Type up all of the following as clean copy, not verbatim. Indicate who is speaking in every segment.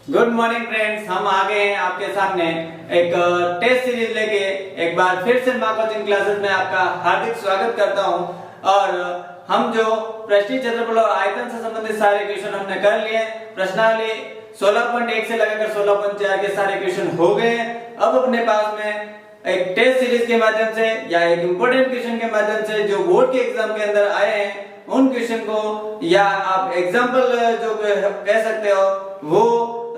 Speaker 1: Good morning friends, हम आ गए हैं आपके सामने एक टेस्ट सीरीज लेके। एक बार फिर से माँ कोचिंग क्लासेस में आपका हार्दिक स्वागत करता हूं। और हम जो पृष्ठीय क्षेत्रफल और आयतन से संबंधित सारे क्वेश्चन हमने कर लिए। प्रश्नावली 16.1 से लगाकर 16.4 के सारे क्वेश्चन हो गए। अब अपने पास में एक टेस्ट सीरीज के माध्यम से या एक इम्पोर्टेंट क्वेश्चन के माध्यम से जो बोर्ड के एग्जाम के अंदर आए हैं उन क्वेश्चन को, या आप एग्जाम्पल जो कह सकते हो, वो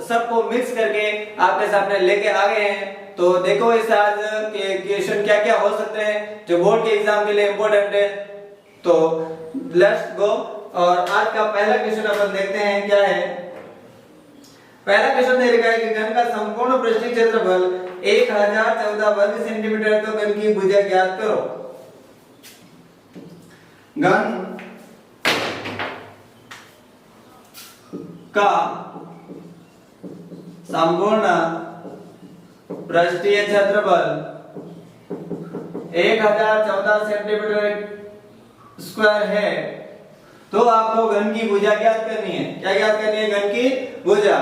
Speaker 1: सबको मिक्स करके आपके सामने लेके आ गए हैं। तो देखो इस आज के क्वेश्चन क्या क्या हो सकते हैं जो बोर्ड के एग्जाम के लिए इम्पोर्टेंट है। तो लेट्स गो। और आज का पहला क्वेश्चन अपन देखते हैं क्या है। पहला क्वेश्चन दे रखा है कि घन का संपूर्ण पृष्ठीय क्षेत्रफल 1014 वर्ग सेंटीमीटर, तो घन की भुजा ज्ञात करो। घन का संपूर्ण पृष्ठीय क्षेत्रफल 1014 सेंटीमीटर स्क्वायर है, तो आपको घन की भुजा ज्ञात करनी है। क्या ज्ञात करनी है? घन की भुजा।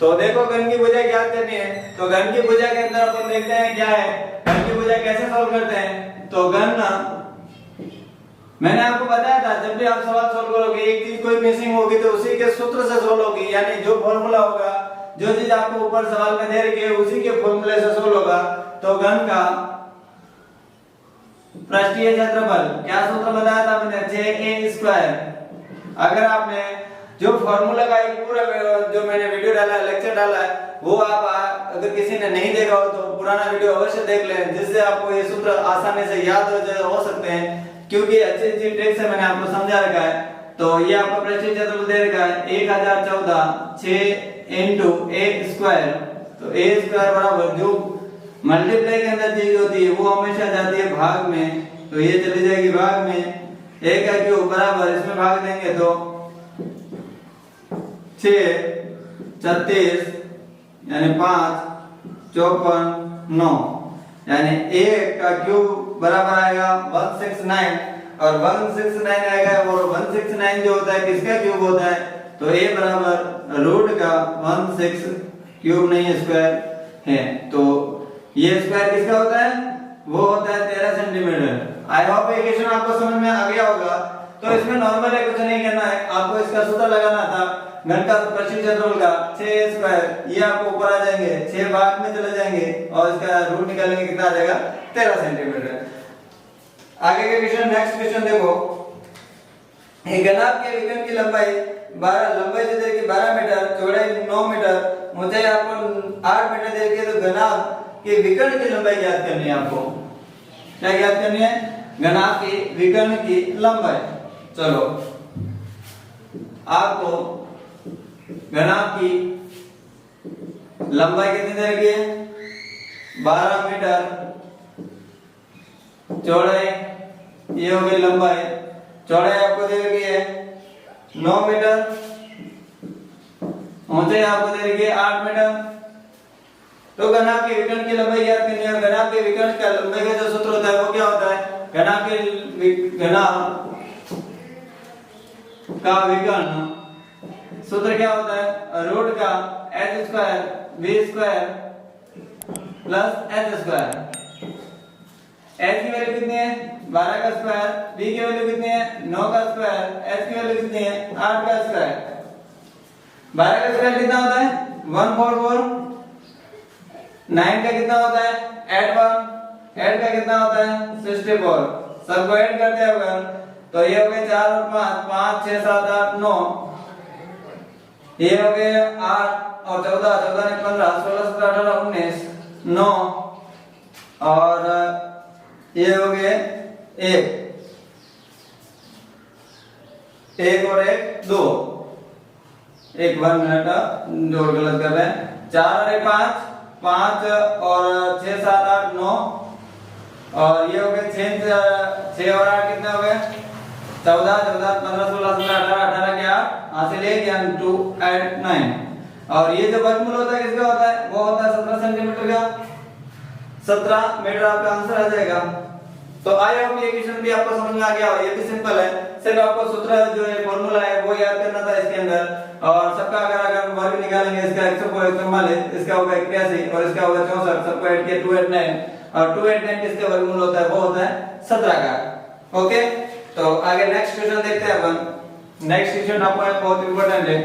Speaker 1: तो देखो घन की भुजा ज्ञात करनी है, तो घन की भुजा के अंदर अपन देखते हैं क्या है। घन की भुजा कैसे सॉल्व करते हैं? तो घन, मैंने आपको बताया था जब भी आप सवाल सॉल्व करोगे एक चीज कोई मिसिंग होगी तो उसी के सूत्र से सॉल्व होगी, यानी जो फॉर्मूला होगा, जो चीज आपको ऊपर सवाल में दे रखी है उसी के फॉर्मूले से सॉल्व होगा। तो घन का पृष्ठीय क्षेत्रफल, क्या सूत्र बताया था मैंने? 6a square. अगर आपने जो फॉर्मूला का एक पूरा जो मैंने वीडियो डाला है, लेक्चर डाला है, वो आप अगर किसी ने नहीं देखा हो तो पुराना वीडियो अवश्य देख लें, जिससे आपको ये सूत्र आसानी से याद हो सकते हैं, क्योंकि अच्छी अच्छी ट्रिक से मैंने आपको समझा रखा है। तो ये आपका पृष्ठीय क्षेत्रफल दे रखा है 1014 6 into a स्क्वायर। तो a स्क्वायर बराबर जो मल्टीप्लाई के अंदर चीज होती है वो हमेशा जाती है भाग में, तो ये चली जाएगी भाग में। a का क्यूब बराबर इसमें भाग देंगे तो 6 36 यानी 5 54 9, यानी a का क्यूब बराबर आएगा 169, और 169 आएगा। और 169 जो होता है किसका क्यूब होता है? तो a बराबर रूट का 16 क्यूब नहीं स्क्वायर है। तो ये स्क्वायर किसका होता है? वो होता है 13 सेंटीमीटर। आई होप ये क्वेश्चन आपको समझ में आ गया होगा। तो इसमें नॉर्मल है, कुछ नहीं करना है, आपको इसका सूत्र लगाना था। घन का पृष्ठीय क्षेत्रफल का 6 स्क्वायर, ये आपको ऊपर आ जाएंगे, 6 भाग में चले जाएंगे और इसका रूट निकालेंगे, कितना आ जाएगा? 13 सेंटीमीटर। आगे के क्वेश्चन, नेक्स्ट क्वेश्चन देखो। एक घनाभ के विकर्ण की लंबाई 12, लंबाई दे रखी 12 मीटर, चौड़ाई 9 मीटर, ऊंचाई आपको 8 मीटर दे रखी है। तो घनाभ के विकर्ण की लंबाई ज्ञात करनी है आपको। क्या ज्ञात करनी है? घनाभ के विकर्ण की लंबाई। चलो, आपको घनाभ की लंबाई कितनी दे रखी है? 12 मीटर, चौड़ाई ये हो गई लंबाई, चौड़ाई आपको दे रखी है 9 मीटर, ऊंचाई आपको दे रखी है 8 मीटर। तो घनाभ के विकर्ण की लंबाई ज्ञात करनी है। घनाभ के विकर्ण का लंबाई का जो सूत्र होता है वो क्या होता है? घनाभ का विकर्ण सूत्र क्या होता है? रूट का h square v square plus h square. h की वैल्यू कितनी है? 12 का स्क्वायर, v की वैल्यू कितनी है? 9 का स्क्वायर, h की वैल्यू कितनी है? 8 का स्क्वायर। 12 का स्क्वायर कितना होता है? 144। 9 का कितना होता है? 81। 8 का कितना होता है? 64। सबको ऐड करते हैं अगर, तो ये हो गए 4 और 5, 5 6 7 8 9, ये हो गए 8 और 14, 14 ने 15, 16 17 18 19 9, और ये हो गए 1 और 1 2, 1 मिनट जोड़ गलत कर रहे हैं। 4 और 1 5, 5 और 6 7 8 9, और ये हो गए 6 और 8 कितना हो गए? 14 14 15 16 17 18 18 के 8 हासिल 1 यानी 2 8 9, और ये जो वर्गमूल होता है किसका होता है? वो होता है 17 सेंटीमीटर का। 17 मीटर आपका आंसर आ जाएगा। तो आई होप ये क्वेश्चन भी आपको समझ में आ गया हो। ये भी सिंपल है, सिर्फ आपको सूत्र जो है फॉर्मूला है वो याद करना था इसके अंदर, और सबका अगर वर्ग निकालेंगे, इसका 144, इसका होगा 81 और इसका होगा 64, सबको ऐड किया 289 और 289 किसका वर्गमूल होता है, वो होता है 17 का। ओके, तो आगे नेक्स्ट क्वेश्चन देखते हैं अपन। नेक्स्ट क्वेश्चन आपको बहुत इंपॉर्टेंट है।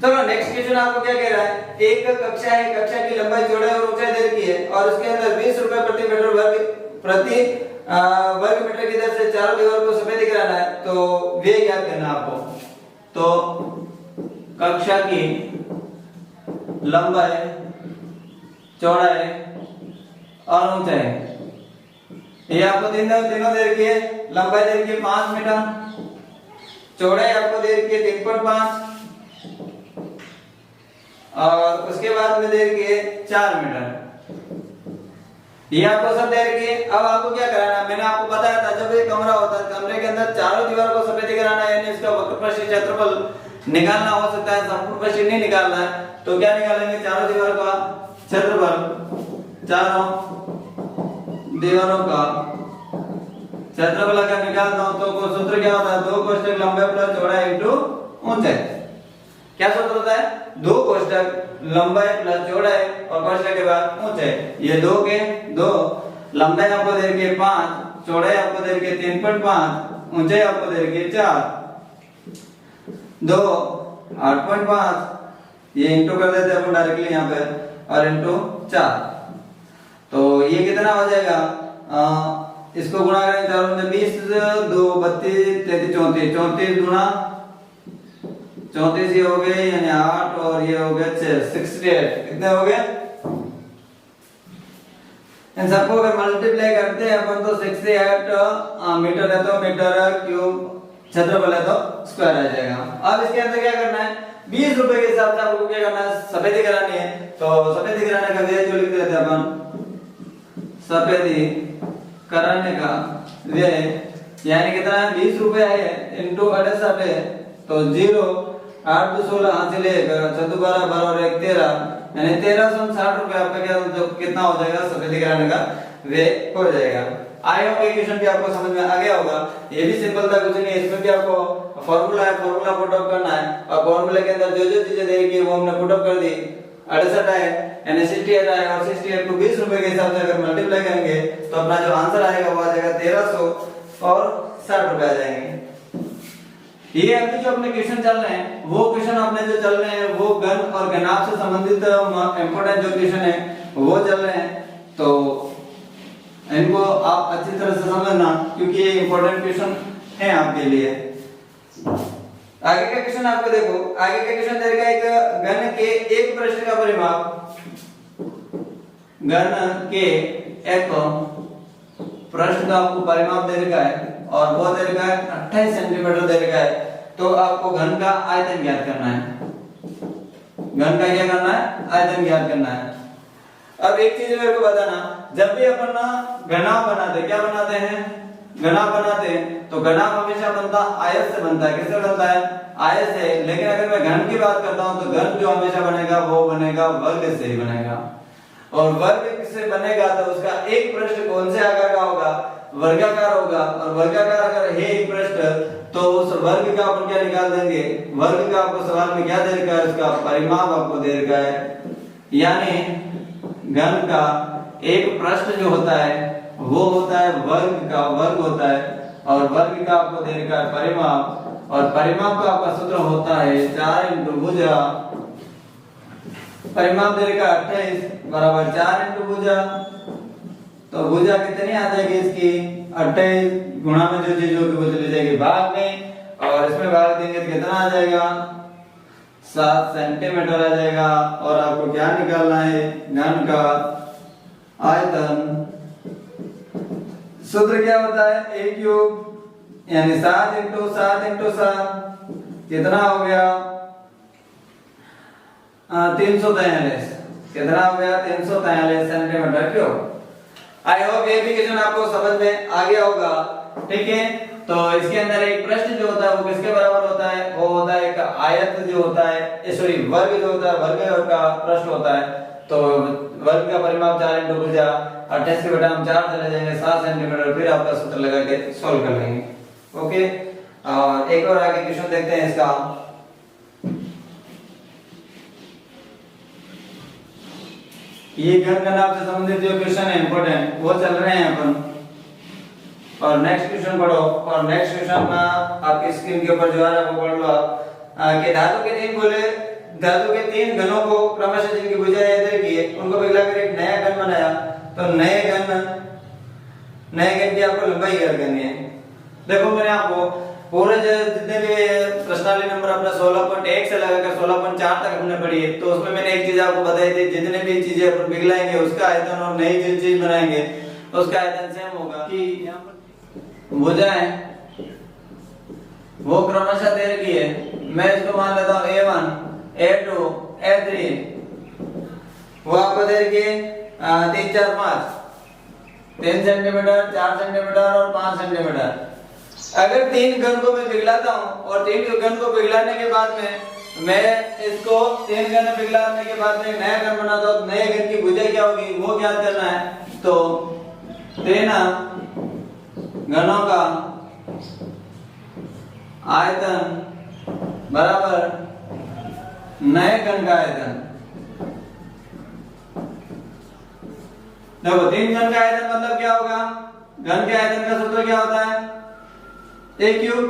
Speaker 1: चलो नेक्स्ट क्वेश्चन आपको क्या कह रहा है, एक कक्षा है, कक्षा की लंबाई चौड़ाई और ऊंचाई दे रखी है और उसके अंदर 20 रुपए प्रति मीटर वर्ग मीटर की दर से चारों दीवार को सफेद कराना है, तो वे याद करना आपको। तो कक्षा की लंबाई चौड़ाई और ऊंचाई ये आपको तीनों दे रखी है। लंबाई दे रखी है 5 मीटर, चौड़ाई आपको दे रखी है 3.5 और उसके बाद में दे रखी है 4 मीटर। ये आपको सब दे रखी है। अब आपको क्या कराना है, मैंने आपको बताया था जब ये कमरा होता है, कमरे के अंदर चारों दीवार को सफेद कराना है, यानी इसका वक्रपृष्ठ क्षेत्रफल निकालना हो सकता है, संपूर्ण पृष्ठ नहीं निकालना है। तो क्या निकालेंगे, चारों दीवार का क्षेत्रफल, चारों दीवारों का क्षेत्रफल अगर निकालना हो तो सूत्र क्या होता है, 2 कोष्ठक लंबाई प्लस चौड़ाई इंटू ऊंचाई। क्या सूत्र होता है, 2 कोष्ठक लंबाई प्लस चौड़ाई और कोष्ठक के बाद ऊंचाई। ये 2 के 2, लंबाई आपको दे रखी है 5, चौड़ाई आपको दे रखी है 3.5, ऊंचाई आपको दे रखी है 4, 2 8.5, ये इंटू कर देते हैं अपन डायरेक्टली यहाँ पे और इंटू 4। तो ये कितना हो जाएगा, इसको गुणा करेंगे चारों में 20, 2 32, 33 34, 34 गुणा 34 ये हो गए यानी 8 और ये हो गए 6, 68। कितने हो गए, इन सबको अगर मल्टीप्लाई करते हैं अपन तो 68 मीटर है तो मीटर क्यूब, क्षेत्रफल है तो स्क्वायर आ जाएगा। अब इसके अंदर क्या करना है, 20 रुपए के हिसाब से आपको क्या करना है, सफेदी करानी है। तो सफेदी कराने का व्यय जो लिख देते हैं अपन, सफेदी कराने का व्यय यानी कितना है, 20 रुपए है इंटू 68 है तो 0 8 2 16 हासिल है, 4 2 12 12 और 1 13 यानी 1360 रुपए आपका क्या कितना हो जाएगा, सफेदी कराने का व्यय हो जाएगा। आई होप ये क्वेश्चन भी आपको समझ में आ गया होगा। ये भी सिंपल था, कुछ नहीं, इसमें भी आपको फॉर्मूला है, फॉर्मूला पुट अप करना है और फॉर्मूले के अंदर जो चीजें दे रही है वो हमने पुट अप कर दी। 68 है यानी 68 है और 68 को 20 रुपए के हिसाब से अगर मल्टीप्लाई करेंगे तो अपना जो आंसर आएगा वो आ जाएगा 1300 और 60 रुपए आ जाएंगे। ये अभी जो अपने क्वेश्चन चल रहे हैं वो क्वेश्चन अपने जो चल रहे हैं वो घन और घनाभ से संबंधित इंपॉर्टेंट जो क्वेश्चन है वो चल रहे हैं, तो इनको आप अच्छी तरह से समझना क्योंकि ये इंपॉर्टेंट क्वेश्चन है आपके लिए। आगे का क्वेश्चन आपको देखो, आगे का क्वेश्चन दे रखा है एक घन के एक पृष्ठ का परिमाप, घन के एक पृष्ठ का आपको परिमाप दे रखा है और वो दे रखा है 28 सेंटीमीटर दे रखा है। तो आपको घन का आयतन ज्ञात करना है, घन का क्या करना है, आयतन ज्ञात करना है। अब एक चीज मेरे को बताना, जब भी अपन ना घनाभ बनाते, क्या बनाते हैं, घनाभ बनाते हैं तो घनाभ हमेशा बनता आयत से बनता है। किससे बनता है, आयत से। लेकिन अगर मैं घन की बात करता हूं तो घन जो हमेशा बनेगा वो बनेगा वर्ग से ही बनेगा और वर्ग किससे बनेगा तो उसका एक पृष्ठ कौन से आकार का होगा, वर्गाकार होगा। और वर्गाकार अगर है एक पृष्ठ तो उस वर्ग का अपन क्या निकाल देंगे, वर्ग का आपको सवाल में क्या दे रखा है, उसका परिमाप आपको दे रखा है। यानी घन का एक पृष्ठ जो होता है वो होता है वर्ग का, वर्ग होता है और वर्ग का आपको दे रखा है परिमाप और परिमाप का आपका सूत्र होता है 4 इंटू भुजा, परिमाप दे रखा 28 बराबर 4 इंटू भुजा। तो भुजा कितनी आ जाएगी इसकी 28 गुणा में जो चीज होगी वो चली जाएगी भाग में और इसमें भाग देंगे तो कितना आ जाएगा 7 सेंटीमीटर आ जाएगा। और आपको क्या निकालना है, घन का आयतन, सूत्र क्या होता है a क्यूब यानी 7 इंटू 7 इंटू 7 कितना हो गया 343, कितना हो गया 343 सेंटीमीटर क्यूब। आई होप ये भी क्वेश्चन आपको समझ में आ गया होगा, ठीक है। तो इसके अंदर एक पृष्ठ जो होता है वो किसके बराबर होता है, वो होता है एक आयत जो होता है, सॉरी वर्ग जो होता है, वर्ग का पृष्ठ होता है। तो वर्ग का परिमाप 4 इंटू भुजा 28 के बटा हम 4 चले जाएंगे 7 सेंटीमीटर, फिर आपका सूत्र लगा के सॉल्व कर लेंगे। ओके, और एक और आगे क्वेश्चन देखते हैं इसका। ये घन घनाभ से संबंधित जो क्वेश्चन है इंपॉर्टेंट वो चल रहे हैं अपन। और नेक्स्ट क्वेश्चन पढ़ो। और नेक्स्ट क्वेश्चन ना आपकी स्क्रीन के ऊपर जो आ रहा है वो पढ़ लो आप कि धातु के तीन घनों को क्रमशः जिनकी भुजाएं इधर की है उनको मिलाकर एक नया घन बनाया। तो नए घन की आपको लंबाई ज्ञात करनी है। देखो मैंने आपको पूरे जितने भी प्रश्नावली नंबर अपना 16.1 से लगाकर 16.4 तक हमने पढ़ी है, तो उसमें मैंने एक चीज आपको बताई थी, जितने भी चीजें अपन पिघलाएंगे उसका आयतन और नई जो चीज बनाएंगे उसका आयतन सेम होगा। कि यहाँ पर भुजाएं वो क्रमशः दे रखी है। मैं इसको मान लेता हूँ A1, A2, A3। वो आपको दे रखी है 3, 4, 5, 3 सेंटीमीटर, 4 सेंटीमीटर और 5 सेंटीमीटर। अगर तीन घन को मैं पिघलाता हूँ और तीन घन को पिघलाने के बाद में मैं इसको तीन घन पिघलाने के बाद में नया घन बनाता हूँ, नए घन की भुजा क्या होगी वो ज्ञात करना है। तो तीन घनों का आयतन बराबर नए घन का आयतन। देखो तीन घन का आयतन मतलब क्या होगा, घन के आयतन का सूत्र क्या होता है, A क्यूब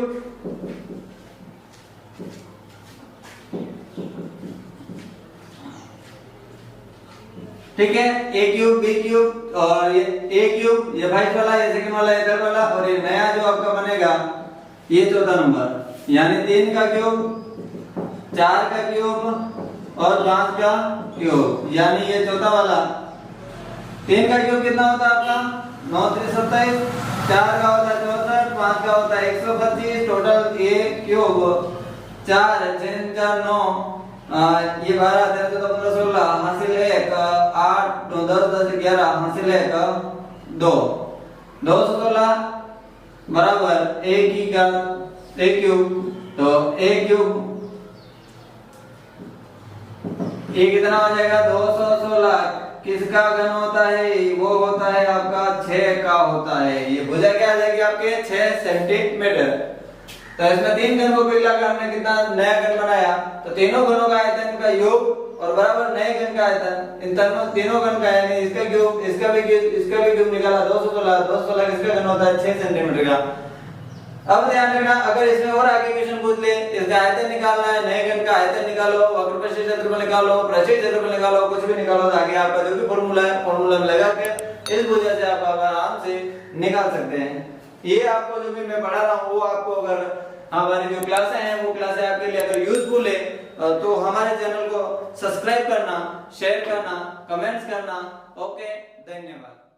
Speaker 1: ठीक है, A क्यूब, B क्यूब और ये A क्यूब, ये वाइट वाला, ये सेकंड वाला, ये थर्ड वाला और ये नया जो आपका बनेगा ये चौथा नंबर, यानी 3 का क्यूब, 4 का क्यूब और 5 का क्यूब, यानी ये चौथा वाला। 3 का क्यूब कितना होता है आपका 9 3 27, 4 का होता है 64, 5 का होता है 125, टोटल ये क्यूब 4 6 4 9 ये 12 13 14 15 16 हासिल है 8 9 10 10 11 हासिल है 2 216 बराबर a की घात a क्यूब। तो a क्यूब ये कितना हो जाएगा 216। किसका घन होता है, वो होता है आपका 6 का होता है। ये भुजा क्या आ जाएगी आपके 6 सेंटीमीटर। तो इसमें 3 घन को पिघलाकर हमने कितना नया घन बनाया, तो तीनों घनों का आयतन का योग और बराबर नए घन का आयतन, इन तीनों घन का यानी इसका क्यूब, इसका भी क्यूब निकाला 216। 216 किसका घन होता है 6 सेंटीमीटर का। अब ध्यान रखना, अगर इसमें और आगे क्वेश्चन पूछ ले, इसका आयतन निकालना है, नए घन का आयतन निकालो, वक्रपृष्ठीय क्षेत्रफल निकालो, पृष्ठीय क्षेत्रफल निकालो, कुछ भी निकालो, तो आगे आपका जो भी फॉर्मूला है फॉर्मूला में लगा के इस भुजा से आप आराम से निकाल सकते हैं। ये आपको जो भी मैं पढ़ा रहा हूँ वो आपको अगर हमारी जो क्लासें हैं वो क्लासें आपके लिए अगर यूजफुल है तो हमारे चैनल को सब्सक्राइब करना, शेयर करना, कमेंट्स करना। ओके, धन्यवाद।